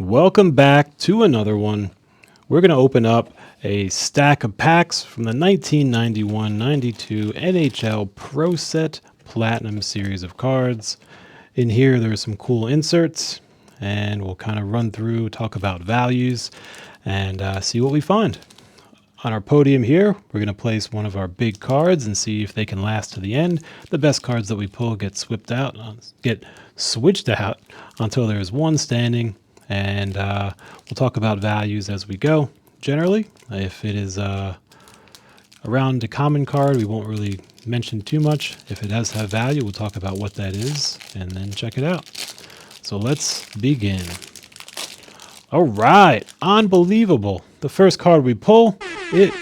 Welcome back to another one. We're going to open up a stack of packs from the 1991-92 NHL Pro Set Platinum series of cards. In here, there's some cool inserts, and we'll kind of run through, talk about values, and see what we find. On our podium here, we're going to place one of our big cards and see if they can last to the end. The best cards that we pull get switched out until there's one standing. And we'll talk about values as we go. Generally, if it is around a common card, we won't really mention too much. If it does have value, we'll talk about what that is and then check it out. So let's begin. All right, unbelievable. The first card we pull, it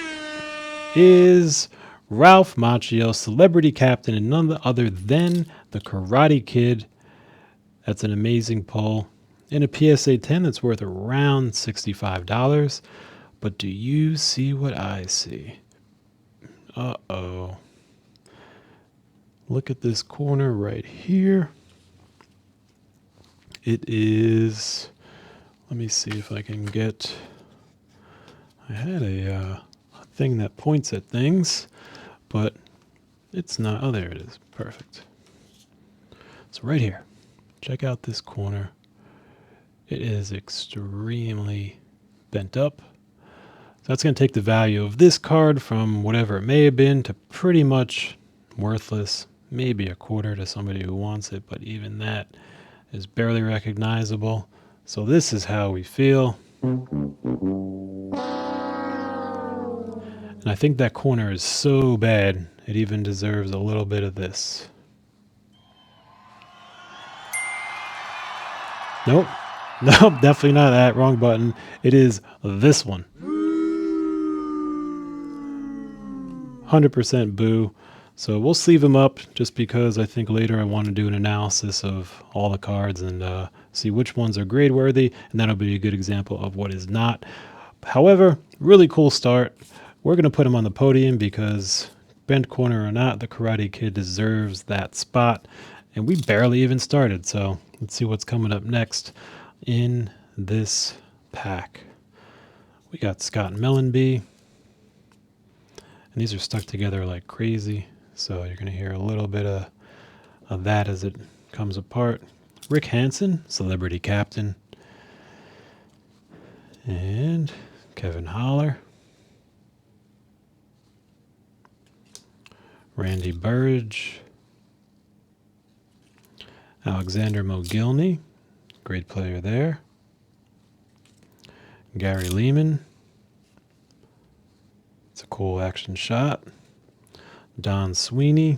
is Ralph Macchio, Celebrity Captain, and none other than the Karate Kid. That's an amazing pull. In a PSA 10 that's worth around $65. But do you see what I see? Uh-oh. Look at this corner right here. It is... Let me see if I can get... I had a thing that points at things, but it's not... Oh, there it is. Perfect. So right here. Check out this corner. It is extremely bent up. So that's going to take the value of this card from whatever it may have been to pretty much worthless, maybe a quarter to somebody who wants it, but even that is barely recognizable. So this is how we feel. And I think that corner is so bad, it even deserves a little bit of this. Nope. Nope, definitely not that. Wrong button. It is this one. 100% boo. So we'll sleeve them up just because I think later I want to do an analysis of all the cards and see which ones are grade worthy, and that'll be a good example of what is not. However, really cool start. We're going to put him on the podium because bent corner or not, the Karate Kid deserves that spot. And we barely even started, so let's see what's coming up next in this pack. We got Scott Mellenby, and these are stuck together like crazy, so you're going to hear a little bit of that as it comes apart. Rick Hansen, Celebrity Captain, and Kevin Holler, Randy Burridge, Alexander Mogilny, great player there. Gary Lehman. It's a cool action shot. Don Sweeney.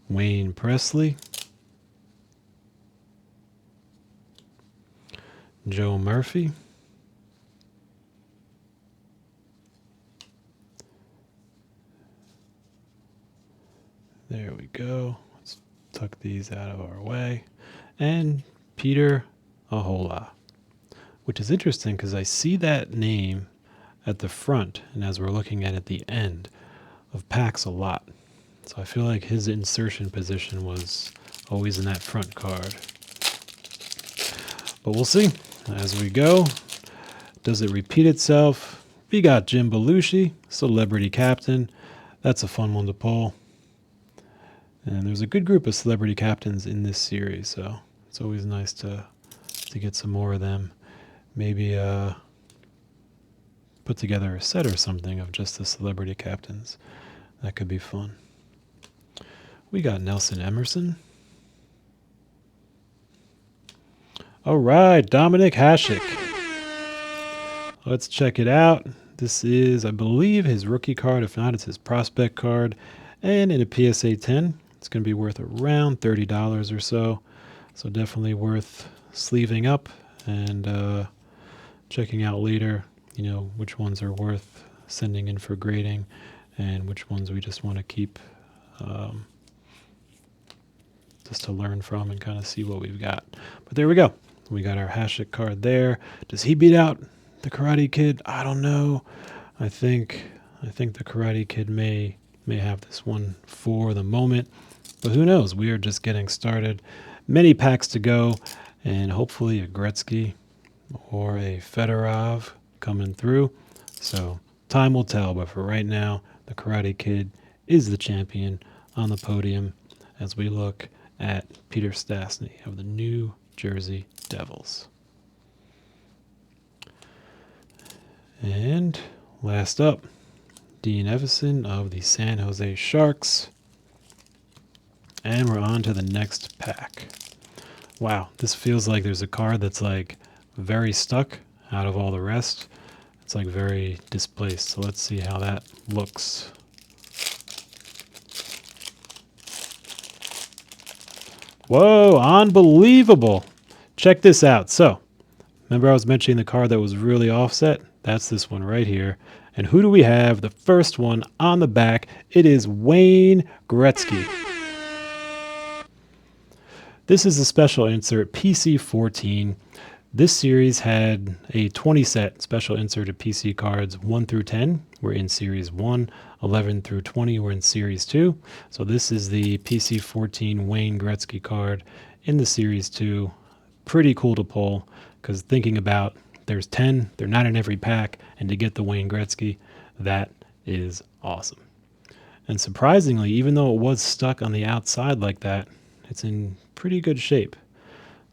Wayne Presley. Joe Murphy. There we go. Let's tuck these out of our way. And Peter Ahola, which is interesting because I see that name at the front, and as we're looking at the end of packs a lot. So I feel like his insertion position was always in that front card. But we'll see as we go. Does it repeat itself? We got Jim Belushi, Celebrity Captain. That's a fun one to pull. And there's a good group of celebrity captains in this series, so it's always nice to get some more of them. Maybe put together a set or something of just the celebrity captains. That could be fun. We got Nelson Emerson. All right, Dominik Hasek. Let's check it out. This is, I believe, his rookie card. If not, it's his prospect card. And in a PSA 10, it's going to be worth around $30 or so. So definitely worth sleeving up and checking out later, you know, which ones are worth sending in for grading and which ones we just want to keep just to learn from and kind of see what we've got. But there we go. We got our Hasek card there. Does he beat out the Karate Kid? I don't know. I think the Karate Kid may have this one for the moment. But who knows? We are just getting started. Many packs to go, and hopefully a Gretzky or a Fedorov coming through. So time will tell, but for right now, the Karate Kid is the champion on the podium as we look at Peter Stastny of the New Jersey Devils. And last up, Dean Evison of the San Jose Sharks. And we're on to the next pack. Wow, this feels like there's a card that's like very stuck out of all the rest. It's like very displaced. So let's see how that looks. Whoa, unbelievable. Check this out. So, remember I was mentioning the card that was really offset? That's this one right here. And who do we have? The first one on the back. It is Wayne Gretzky. This is a special insert, PC14. This series had a 20 set special insert of PC cards. 1 through 10 were in Series 1. 11 through 20 were in Series 2. So this is the PC14 Wayne Gretzky card in the Series 2. Pretty cool to pull, because thinking about there's 10, they're not in every pack, and to get the Wayne Gretzky, that is awesome. And surprisingly, even though it was stuck on the outside like that, it's in pretty good shape.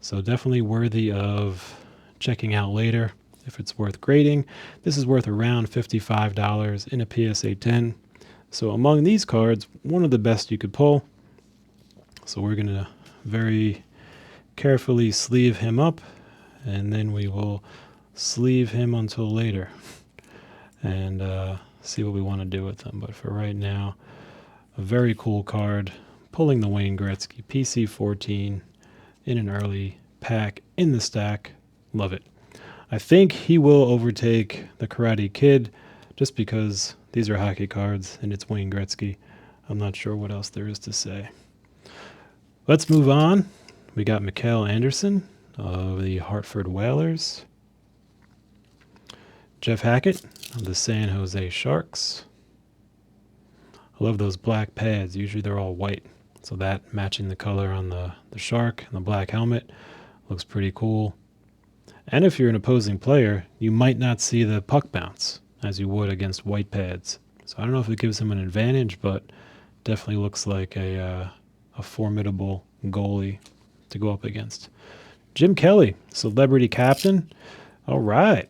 So definitely worthy of checking out later if it's worth grading. This is worth around $55 in a PSA 10. So among these cards, one of the best you could pull. So we're going to very carefully sleeve him up, and then we will sleeve him until later and see what we want to do with him. But for right now, a very cool card. Pulling the Wayne Gretzky PC14 in an early pack in the stack. Love it. I think he will overtake the Karate Kid just because these are hockey cards and it's Wayne Gretzky. I'm not sure what else there is to say. Let's move on. We got Macchio Anderson of the Hartford Whalers. Jeff Hackett of the San Jose Sharks. I love those black pads. Usually they're all white. So that matching the color on the shark and the black helmet looks pretty cool. And if you're an opposing player, you might not see the puck bounce as you would against white pads. So I don't know if it gives him an advantage, but definitely looks like a formidable goalie to go up against. Jim Kelly, Celebrity Captain. All right.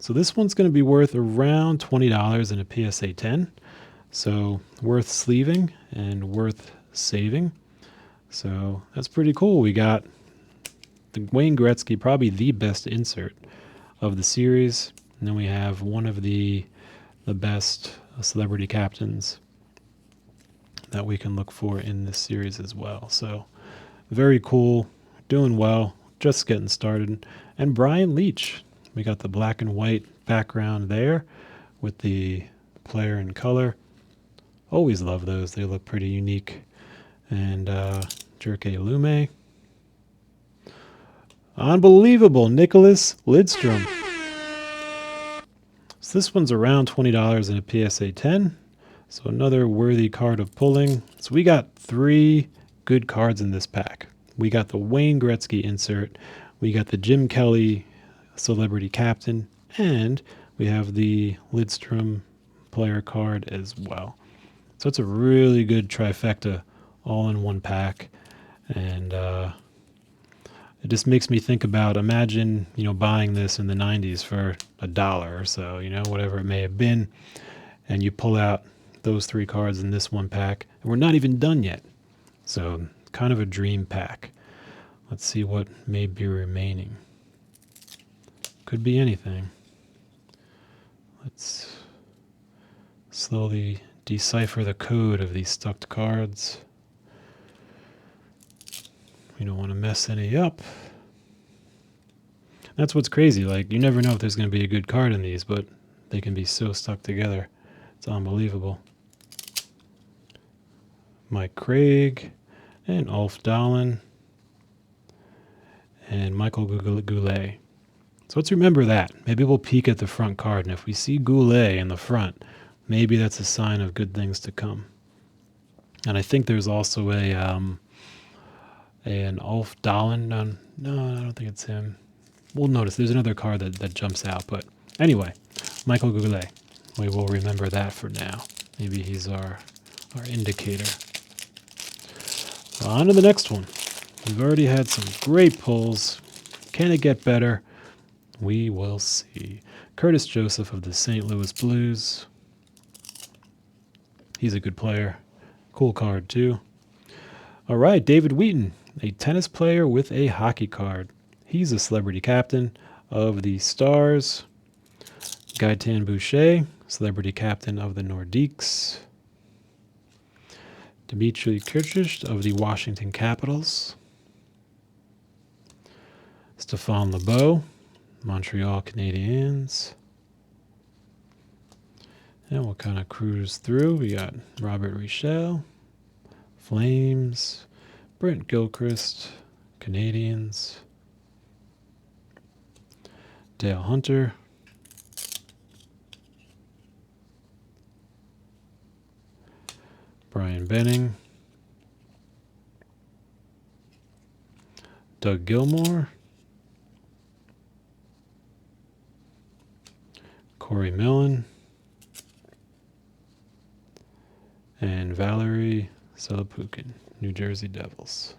So this one's going to be worth around $20 in a PSA 10. So worth sleeving and worth saving. So that's pretty cool. We got the Wayne Gretzky, probably the best insert of the series. And then we have one of the best celebrity captains that we can look for in this series as well. So very cool, doing well, just getting started. And Brian Leach, we got the black and white background there with the player in color. Always love those. They look pretty unique. And Jerke Lume. Unbelievable, Nicklas Lidstrom. So this one's around $20 in a PSA 10. So another worthy card of pulling. So we got 3 good cards in this pack. We got the Wayne Gretzky insert. We got the Jim Kelly Celebrity Captain. And we have the Lidstrom player card as well. So it's a really good trifecta all in one pack. And it just makes me think about, imagine, buying this in the 90s for $1 or so, whatever it may have been. And you pull out those 3 cards in this one pack. And we're not even done yet. So kind of a dream pack. Let's see what may be remaining. Could be anything. Let's slowly decipher the code of these stucked cards. We don't want to mess any up. That's what's crazy. Like, you never know if there's going to be a good card in these, but they can be so stuck together. It's unbelievable. Mike Craig and Ulf Dahlen and Michael Goulet. So let's remember that. Maybe we'll peek at the front card, and if we see Goulet in the front, maybe that's a sign of good things to come. And I think there's also an Ulf Dahlen. No, I don't think it's him. We'll notice there's another card that jumps out. But anyway, Michael Goulet. We will remember that for now. Maybe he's our indicator. Well, on to the next one. We've already had some great pulls. Can it get better? We will see. Curtis Joseph of the St. Louis Blues. He's a good player. Cool card, too. All right, David Wheaton, a tennis player with a hockey card. He's a celebrity captain of the Stars. Gaetan Boucher, celebrity captain of the Nordiques. Dmitry Kirchich of the Washington Capitals. Stéphane Lebeau, Montreal Canadiens. And we'll kind of cruise through. We got Robert Richel, Flames, Brent Gilchrist, Canadiens, Dale Hunter, Brian Benning, Doug Gilmour, Corey Millen, and Valerie Selepukin, New Jersey Devils.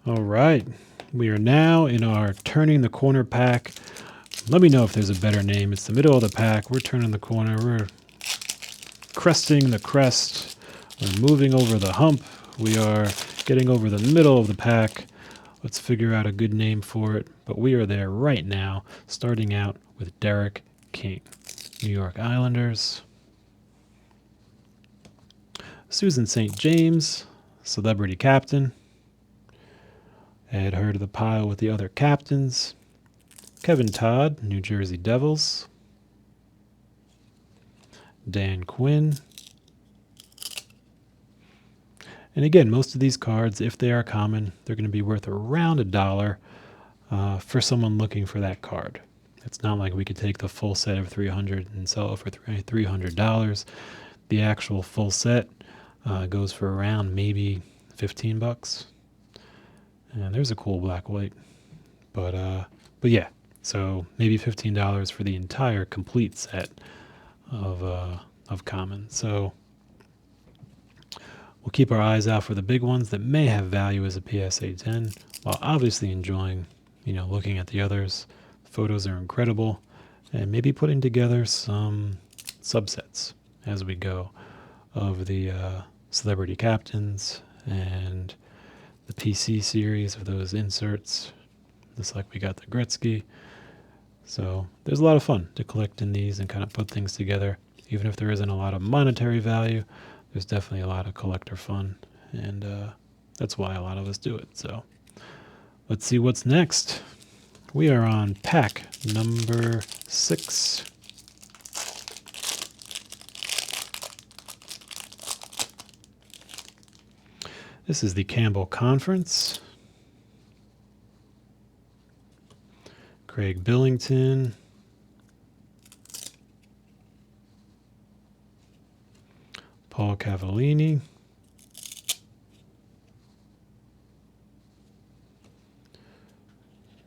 All right, we are now in our Turning the Corner pack. Let me know if there's a better name. It's the middle of the pack. We're turning the corner. We're cresting the crest. We're moving over the hump. We are getting over the middle of the pack. Let's figure out a good name for it. But we are there right now, starting out with Derek King, New York Islanders. Susan St. James, celebrity captain. Add her to the pile with the other captains. Kevin Todd, New Jersey Devils. Dan Quinn. And again, most of these cards, if they are common, they're going to be worth around $1 for someone looking for that card. It's not like we could take the full set of 300 and sell it for $300. The actual full set goes for around maybe $15. And there's a cool black-white. But yeah, so maybe $15 for the entire complete set of common. So we'll keep our eyes out for the big ones that may have value as a PSA 10, while obviously enjoying, looking at the others. Photos are incredible, and maybe putting together some subsets as we go of the celebrity captains and the PC series of those inserts, just like we got the Gretzky. So there's a lot of fun to collect in these and kind of put things together. Even if there isn't a lot of monetary value, there's definitely a lot of collector fun, and that's why a lot of us do it. So let's see what's next. We are on pack number 6. This is the Campbell Conference. Craig Billington. Paul Cavallini.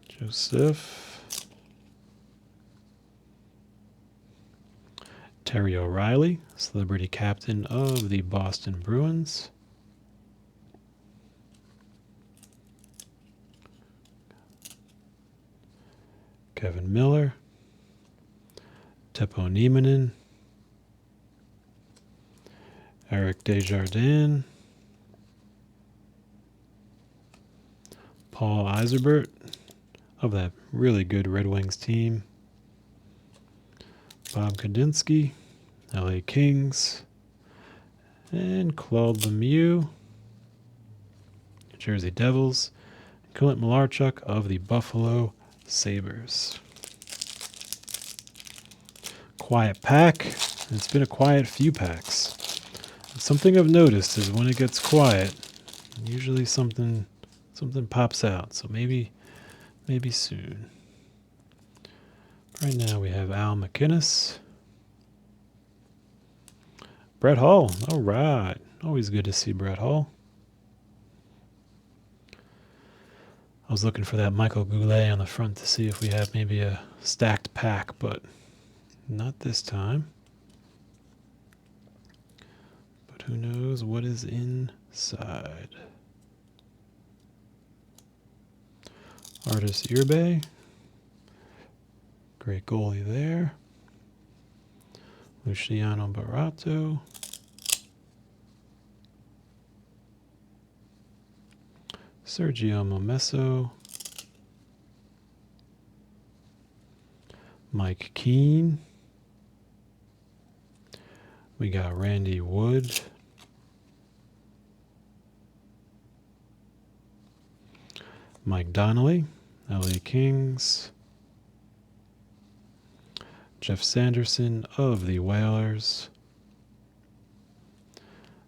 Joseph. Terry O'Reilly, celebrity captain of the Boston Bruins. Kevin Miller. Teppo Nieminen. Eric Desjardins. Paul Eiserbert of that really good Redwings team. Bob Kadinsky, LA Kings. And Claude Lemieux, New Jersey Devils. Clint Malarchuk of the Buffalo Sabres. Quiet pack. It's been a quiet few packs. Something I've noticed is when it gets quiet, usually something pops out. So maybe soon. Right now we have Al McInnes. Brett Hull. All right. Always good to see Brett Hull. I was looking for that Michael Goulet on the front to see if we have maybe a stacked pack, but not this time. But who knows what is inside. Artis Irbe. Great goalie there. Luciano Barato. Sergio Momesso. Mike Keane. We got Randy Wood. Mike Donnelly, LA Kings. Jeff Sanderson of the Whalers.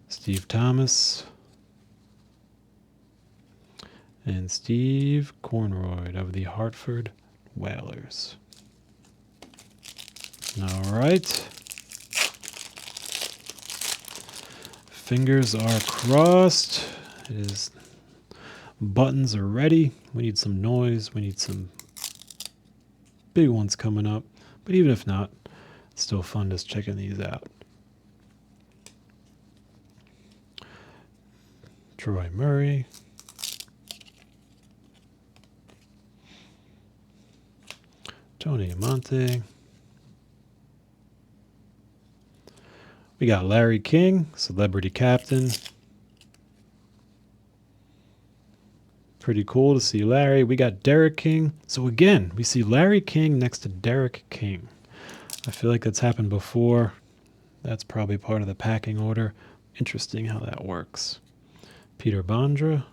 Steve Thomas. And Steve Cornroyd of the Hartford Whalers. All right. Fingers are crossed. Buttons are ready. We need some noise. We need some big ones coming up. But even if not, it's still fun just checking these out. Troy Murray. Tony Amonte. We got Larry King, celebrity captain. Pretty cool to see Larry. We got Derek King. So again, we see Larry King next to Derek King. I feel like that's happened before. That's probably part of the packing order. Interesting how that works. Peter Bondra.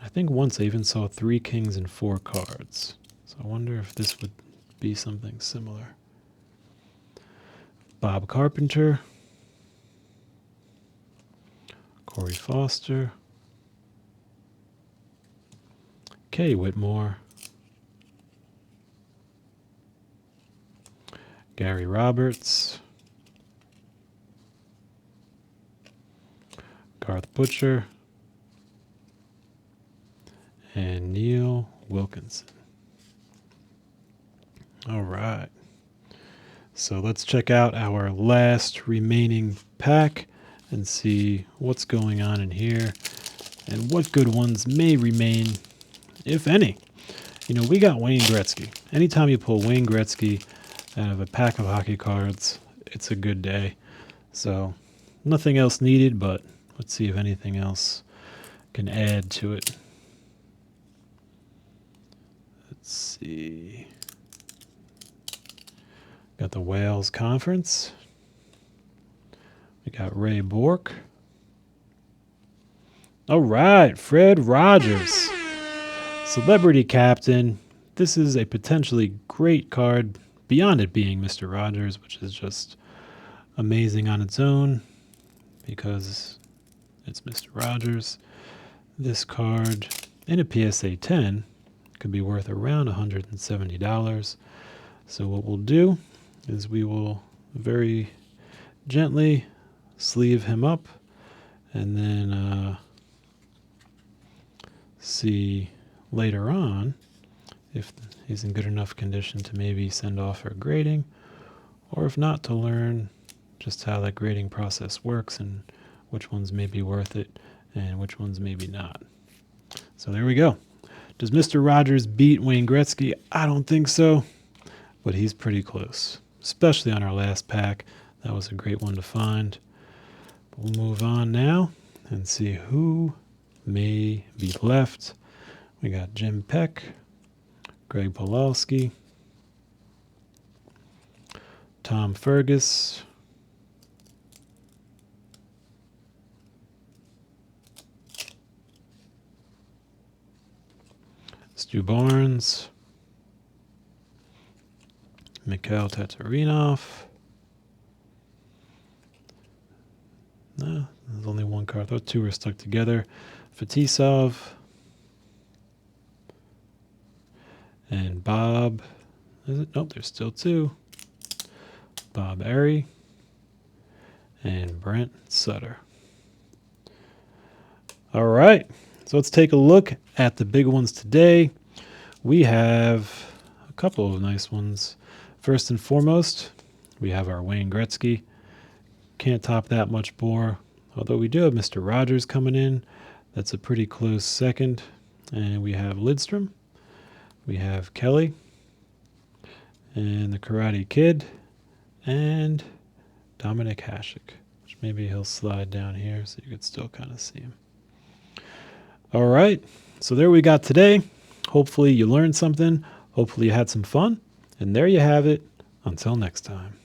I think once I even saw 3 kings and 4 cards. So I wonder if this would be something similar. Bob Carpenter. Corey Foster. Kay Whitmore. Gary Roberts. Garth Butcher. And Neil Wilkinson. All right. So let's check out our last remaining pack and see what's going on in here and what good ones may remain, if any. You know, we got Wayne Gretzky. Anytime you pull Wayne Gretzky out of a pack of hockey cards, it's a good day. So nothing else needed, but let's see if anything else can add to it. Let's see. Got the Wales Conference. We got Ray Bourque. All right, Fred Rogers. Celebrity captain. This is a potentially great card beyond it being Mr. Rogers, which is just amazing on its own because it's Mr. Rogers. This card in a PSA 10 could be worth around $170. So what we'll do is we will very gently sleeve him up and then see later on if he's in good enough condition to maybe send off for grading, or if not, to learn just how that grading process works and which ones may be worth it and which ones maybe not. So there we go. Does Mr. Rogers beat Wayne Gretzky? I don't think so, but he's pretty close, especially on our last pack. That was a great one to find. We'll move on now and see who may be left. We got Jim Peck, Greg Pawlowski, Tom Fergus, Stu Barnes, Mikhail Tatarinov. No, there's only one card. Those two are stuck together. Fetisov and Bob. Is it? Nope, there's still 2. Bob Airy and Brent Sutter. All right, so let's take a look at the big ones today. We have a couple of nice ones. First and foremost, we have our Wayne Gretzky. Can't top that much more. Although we do have Mr. Rogers coming in. That's a pretty close second. And we have Lidstrom. We have Kelly. And the Karate Kid. And Dominik Hasek. Which maybe he'll slide down here so you could still kind of see him. All right. So there we got today. Hopefully you learned something. Hopefully you had some fun. And there you have it. Until next time.